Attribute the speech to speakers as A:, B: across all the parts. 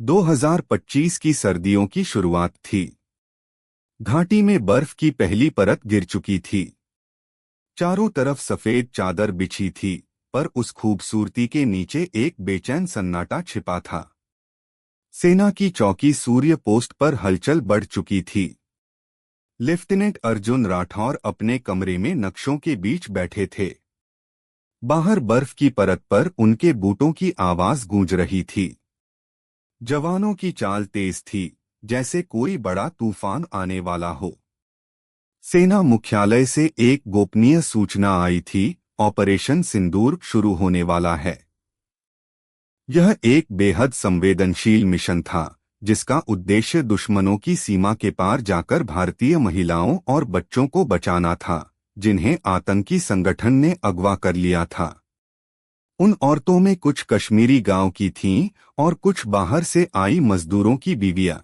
A: 2025 की सर्दियों की शुरुआत थी। घाटी में बर्फ की पहली परत गिर चुकी थी। चारों तरफ सफेद चादर बिछी थी, पर उस खूबसूरती के नीचे एक बेचैन सन्नाटा छिपा था। सेना की चौकी सूर्य पोस्ट पर हलचल बढ़ चुकी थी। लेफ्टिनेंट अर्जुन राठौर अपने कमरे में नक्शों के बीच बैठे थे। बाहर बर्फ की परत पर उनके बूटों की आवाज गूंज रही थी। जवानों की चाल तेज थी, जैसे कोई बड़ा तूफान आने वाला हो। सेना मुख्यालय से एक गोपनीय सूचना आई थी, ऑपरेशन सिंदूर शुरू होने वाला है। यह एक बेहद संवेदनशील मिशन था, जिसका उद्देश्य दुश्मनों की सीमा के पार जाकर भारतीय महिलाओं और बच्चों को बचाना था, जिन्हें आतंकी संगठन ने अगवा कर लिया था। उन औरतों में कुछ कश्मीरी गांव की थीं और कुछ बाहर से आई मजदूरों की बीवियां।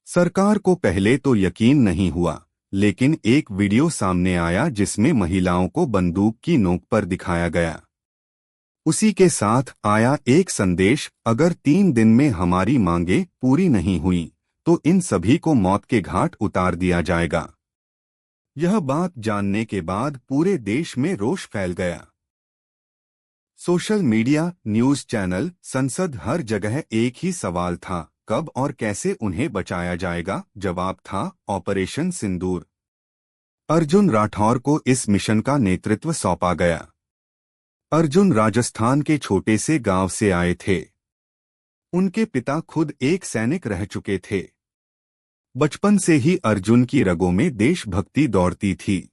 A: सरकार को पहले तो यकीन नहीं हुआ, लेकिन एक वीडियो सामने आया जिसमें महिलाओं को बंदूक की नोक पर दिखाया गया। उसी के साथ आया एक संदेश, अगर 3 दिन में हमारी मांगें पूरी नहीं हुई तो इन सभी को मौत के घाट उतार दिया जाएगा। यह बात जानने के बाद पूरे देश में रोष फैल गया। सोशल मीडिया, न्यूज चैनल, संसद, हर जगह एक ही सवाल था, कब और कैसे उन्हें बचाया जाएगा। जवाब था ऑपरेशन सिंदूर। अर्जुन राठौर को इस मिशन का नेतृत्व सौंपा गया। अर्जुन राजस्थान के छोटे से गांव से आए थे। उनके पिता खुद एक सैनिक रह चुके थे। बचपन से ही अर्जुन की रगों में देशभक्ति दौड़ती थी।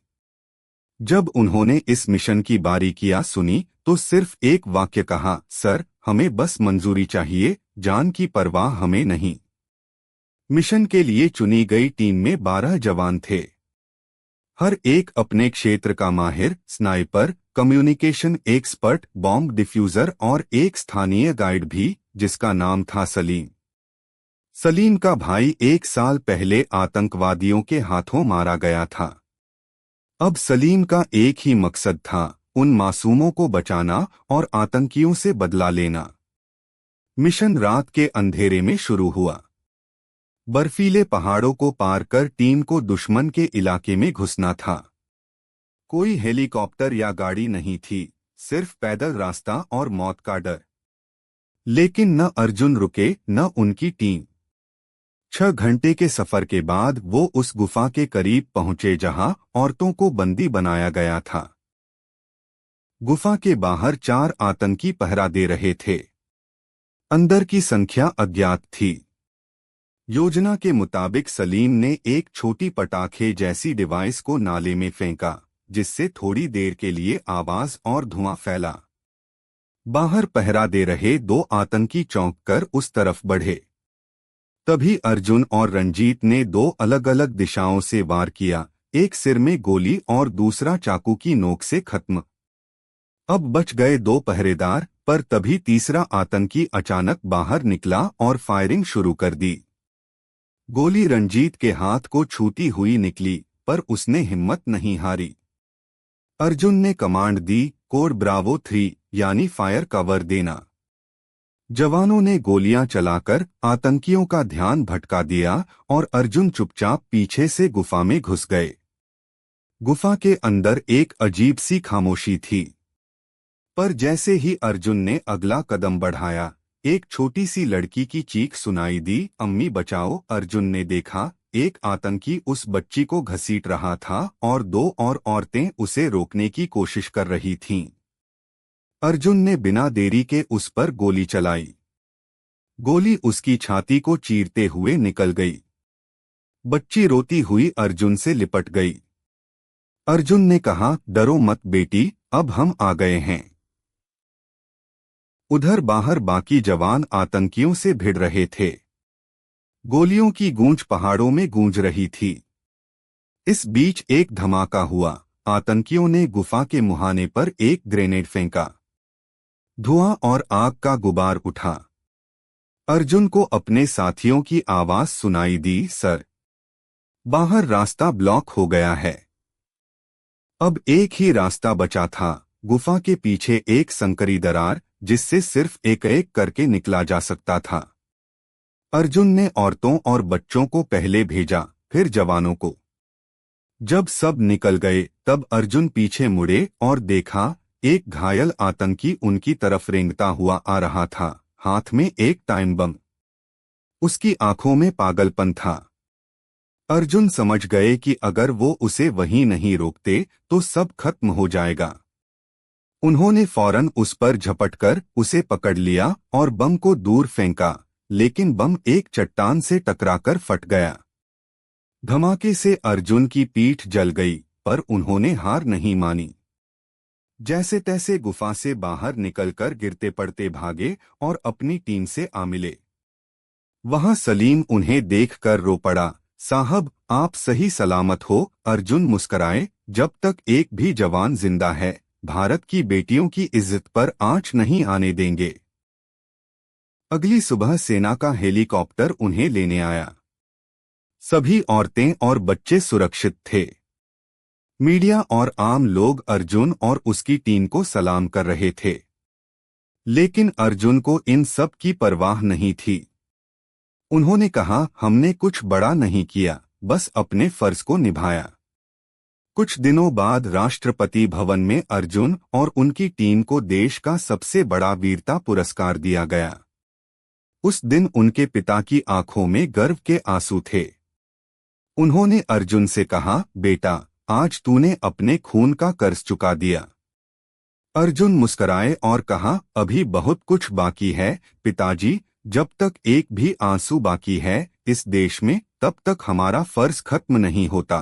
A: जब उन्होंने इस मिशन की बारीकियां सुनी तो सिर्फ एक वाक्य कहा, सर, हमें बस मंजूरी चाहिए, जान की परवाह हमें नहीं। मिशन के लिए चुनी गई टीम में 12 जवान थे। हर एक अपने क्षेत्र का माहिर, sniper, communication expert, bomb diffuser और एक स्थानीय गाइड भी, जिसका नाम था सलीम। सलीम का भाई 1 साल पहले आतंकवादियों के हाथों मारा गया था। अब सलीम का एक ही मकसद था, उन मासूमों को बचाना और आतंकियों से बदला लेना। मिशन रात के अंधेरे में शुरू हुआ। बर्फीले पहाड़ों को पार कर टीम को दुश्मन के इलाके में घुसना था। कोई हेलीकॉप्टर या गाड़ी नहीं थी, सिर्फ पैदल रास्ता और मौत का डर। लेकिन न अर्जुन रुके, न उनकी टीम। 6 घंटे के सफर के बाद वो उस गुफा के करीब पहुंचे जहां औरतों को बंदी बनाया गया था। गुफा के बाहर 4 आतंकी पहरा दे रहे थे। अंदर की संख्या अज्ञात थी। योजना के मुताबिक सलीम ने एक छोटी पटाखे जैसी डिवाइस को नाले में फेंका, जिससे थोड़ी देर के लिए आवाज और धुआं फैला। बाहर पहरा दे रहे 2 आतंकी चौंक कर उस तरफ बढ़े। तभी अर्जुन और रंजीत ने 2 अलग-अलग दिशाओं से वार किया, एक सिर में गोली और दूसरा चाकू की नोक से खत्म। अब बच गए 2 पहरेदार, पर तभी तीसरा आतंकी अचानक बाहर निकला और फायरिंग शुरू कर दी। गोली रंजीत के हाथ को छूती हुई निकली, पर उसने हिम्मत नहीं हारी। अर्जुन ने कमांड दी, कोड ब्रावो 3, यानी फायर कवर देना। जवानों ने गोलियां चलाकर आतंकियों का ध्यान भटका दिया और अर्जुन चुपचाप पीछे से गुफा में घुस गए। गुफा के अंदर एक अजीब सी खामोशी थी। पर जैसे ही अर्जुन ने अगला कदम बढ़ाया, एक छोटी सी लड़की की चीख सुनाई दी, अम्मी बचाओ। अर्जुन ने देखा, एक आतंकी उस बच्ची को घसीट रहा था और 2 और औरतें उसे रोकने की कोशिश कर रही थीं। अर्जुन ने बिना देरी के उस पर गोली चलाई। गोली उसकी छाती को चीरते हुए निकल गई। बच्ची रोती हुई अर्जुन से लिपट गई। अर्जुन ने कहा, डरो मत बेटी, अब हम आ गए हैं। उधर बाहर बाकी जवान आतंकियों से भिड़ रहे थे। गोलियों की गूंज पहाड़ों में गूंज रही थी। इस बीच एक धमाका हुआ। आतंकियों ने गुफा के मुहाने पर एक ग्रेनेड फेंका। धुआं और आग का गुबार उठा। अर्जुन को अपने साथियों की आवाज सुनाई दी, सर, बाहर रास्ता ब्लॉक हो गया है। अब एक ही रास्ता बचा था, गुफा के पीछे एक संकरी दरार, जिससे सिर्फ एक एक करके निकला जा सकता था। अर्जुन ने औरतों और बच्चों को पहले भेजा, फिर जवानों को। जब सब निकल गए तब अर्जुन पीछे मुड़े और देखा, एक घायल आतंकी उनकी तरफ रेंगता हुआ आ रहा था, हाथ में एक टाइम बम। उसकी आंखों में पागलपन था। अर्जुन समझ गए कि अगर वो उसे वहीं नहीं रोकते तो सब खत्म हो जाएगा। उन्होंने फौरन उस पर झपटकर उसे पकड़ लिया और बम को दूर फेंका, लेकिन बम एक चट्टान से टकराकर फट गया। धमाके से अर्जुन की पीठ जल गई, पर उन्होंने हार नहीं मानी। जैसे तैसे गुफा से बाहर निकलकर गिरते पड़ते भागे और अपनी टीम से आ मिले। वहां सलीम उन्हें देखकर रो पड़ा। साहब, आप सही सलामत हो। अर्जुन मुस्कराए, जब तक एक भी जवान जिंदा है भारत की बेटियों की इज्जत पर आंच नहीं आने देंगे। अगली सुबह सेना का हेलीकॉप्टर उन्हें लेने आया। सभी औरतें और बच्चे सुरक्षित थे। मीडिया और आम लोग अर्जुन और उसकी टीम को सलाम कर रहे थे, लेकिन अर्जुन को इन सब की परवाह नहीं थी। उन्होंने कहा, हमने कुछ बड़ा नहीं किया, बस अपने फर्ज को निभाया। कुछ दिनों बाद राष्ट्रपति भवन में अर्जुन और उनकी टीम को देश का सबसे बड़ा वीरता पुरस्कार दिया गया। उस दिन उनके पिता की आंखों में गर्व के आंसू थे। उन्होंने अर्जुन से कहा, बेटा, आज तूने अपने खून का कर्ज चुका दिया। अर्जुन मुस्कराए और कहा, अभी बहुत कुछ बाकी है पिताजी। जब तक एक भी आंसू बाकी है इस देश में, तब तक हमारा फर्ज खत्म नहीं होता।